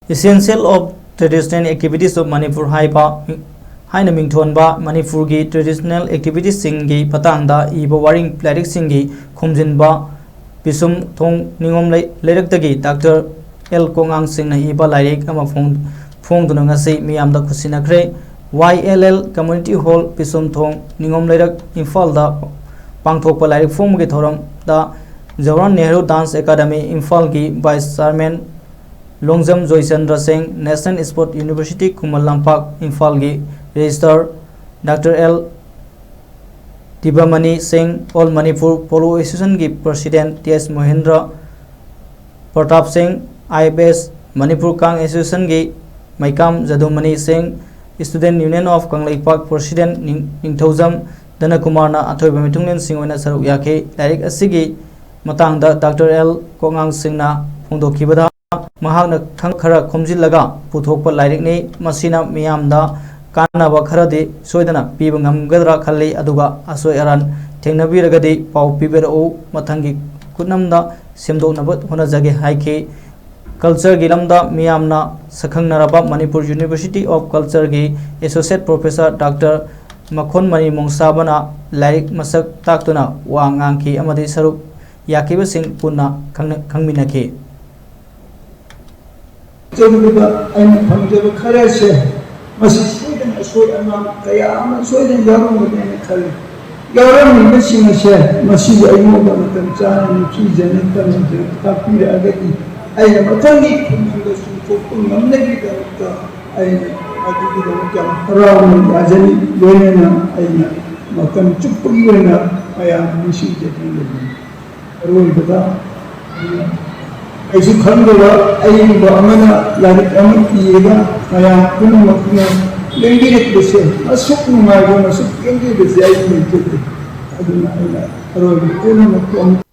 Essential of Traditional Activities of Manipur haina mingthonba Manipur gi traditional activities singi patangda iba waring plarik singi khumjinba pisum thong ningom leirak Dr. L Kongang singna iba lairik ama phongduna ngasi miyamda khusinakre YLL Community Hall pisum thong ningom leirak Imphal da pangthokpa lairik phomgi thoram da Jawaharlal Nehru Dance Academy Imphal gi Vice Chairman Longjam Joychandra Singh National Sport University Kumal Lampak Imphal gi Registrar Dr. L Dibamani Singh All Manipur Polo Association gi President T.S. Mohendra Pratap Singh IBS Manipur Kang Association gi Maikam Jadumani Singh Student Union of Kanglaipak President Ningthaujam Danakumar na athoiba mitunglen sing oina saruk yake direct asigi matangda Dr. L Kongang Singh na phongdokhibada mahakna khara khomjillaga puthokpa lairik ni masina miyamda kanaba kharadi soidana piba ngamgadra khalli aduga asoi aran thengnabiragadi pau piberau mathangi kunamda semdoknaba honajage haike culture gi lamda miyamna sakhangnaraba Manipur University of Culture gi Associate Professor Dr. Makhon Mani Mongsabana lairik masak taktuna wa ngangki amadi saruk yakiba sing punna khangminake 저기가 아니 방제로 카레세 마시 소이든 소이 아마 가야 아마 소이든 여름 거는 칼 여름 미시마세 마시 아이모가 같은 자는 기전에 따른 답비를 하겠지 아니 마땅히 분명히 조금 넘내기가 없다 아니 아주기도 좀 돌아오는 야전이 연애나 아니 마땅히 쭉뿌기거나 아야 미시게 되는 그러니까 ऐसी खंडवा ऐन बामना यानी अमन किएगा आया कुन मकना लेंगे किसे असुक नुमाइगो असुक केंगे बेसे आई में चलते अदुना अरोगी कुन मकना